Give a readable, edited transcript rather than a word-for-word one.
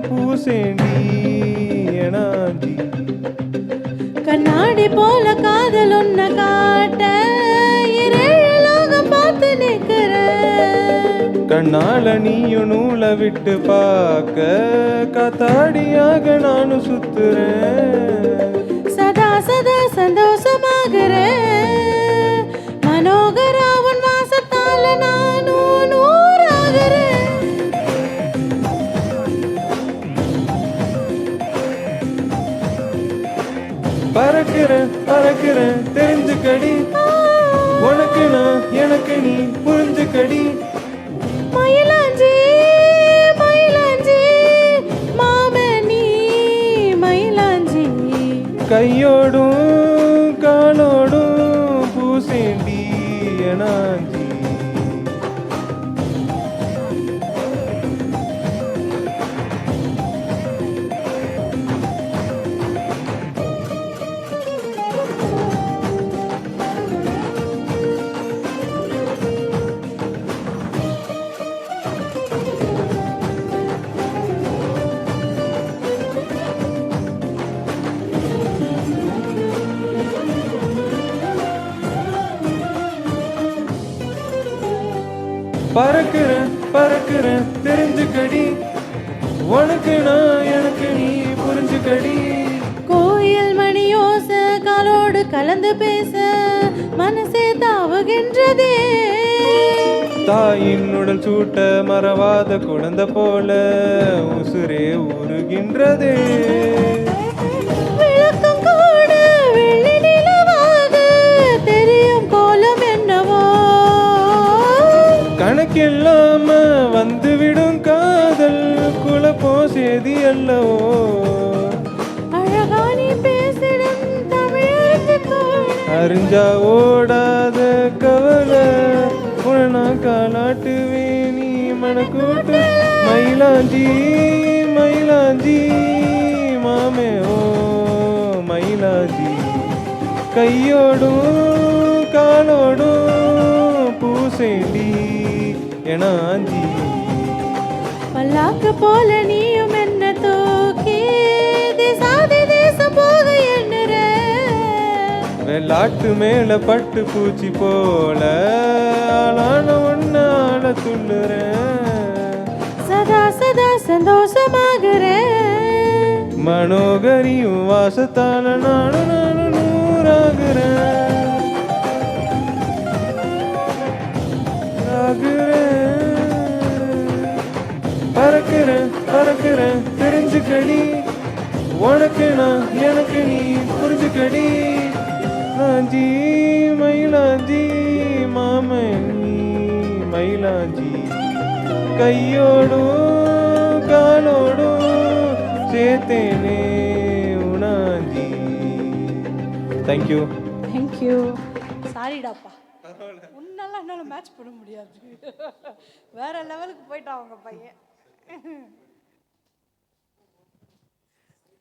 பூசேண்டி எனாஞ்சி. கண்ணாடி போல காதல் ஒன்ன காட்ட லோகம் பார்த்து நிற்கிற. கண்ணால நீயும் நூலை விட்டு பார்க்க காத்தாடியாக நானும் சுத்துறேன். சதா சதா சந்தோஷமாகிற மனோகரா உன் வாசத்தால நானும் நூறாகிறேன். பறக்கிறேன் பறக்கிறேன் தெரிஞ்சுக்கடி, உனக்கு நான் எனக்கு நீ புரிஞ்சுக்கடி. மயிலாஞ்சி மயிலாஞ்சி மாமே நீ மயிலாஞ்சி. கையோடும் காலோடும் பூசேண்டி எனாஞ்சி. பறக்கிறேன் பறக்கிறேன் தெரிஞ்சுக்கடி, உனக்கு நான் எனக்கு நீ புரிஞ்சுக்கடி. கோயில் மணியோச காலோடு கலந்து பேச மனசே தாவுகின்றதே. தாயின் உடல் சூட்ட மறவாத குழந்தை போல உசுரே உருகின்றதே. விளக்கம் கூட வெள்ளி நிலவாக தெரியும் கோலம் என்னவோ. கணக்கில்லாம வந்துவிடும் காதல் குழப்போ சேதி அல்லவோ. அழகா நீ பேசிடும் தமிழ் அறிஞ்சா ஓடாத கவலை உன காலாட்டுவே நீ மனக்கூட்டு. மயிலாஞ்சி மயிலாஞ்சி மாமே ஓ மயிலாஞ்சி. கையோடும் காலோடும் பூசேண்டி எனாஞ்சி. பல்லாக்கு போல நீயும் என்ன தூக்கி தேசாதி தேசம் போக எண்ணுற. வெள்ளாட்டு மேல பட்டு பூச்சி போல ஆளான ஒன்னால துள்ளுறேன். சதா சதா சந்தோஷமாகிறேன். மனோகரியும் வாசத்தால நானும் நானும் நூறாகிறேன். பறக்கிறேன் பறக்கிறேன் தெரிஞ்சுக்கடி, உனக்கு நான் எனக்கு நீ புரிஞ்சுக்கடி. லாஞ்சி மயிலாஞ்சி மாமன் நீ மயிலாஞ்சி. கையோடும் காலோடும் சேர்த்தேனே உனாஞ்சி. தேங்க்யூ. தேங்க்யூ. சாரிடாப்பா, உன்னால என்னால் மேட்ச் பண்ண முடியாது. வேற லெவலுக்கு போயிட்டான் அவங்க பையன்.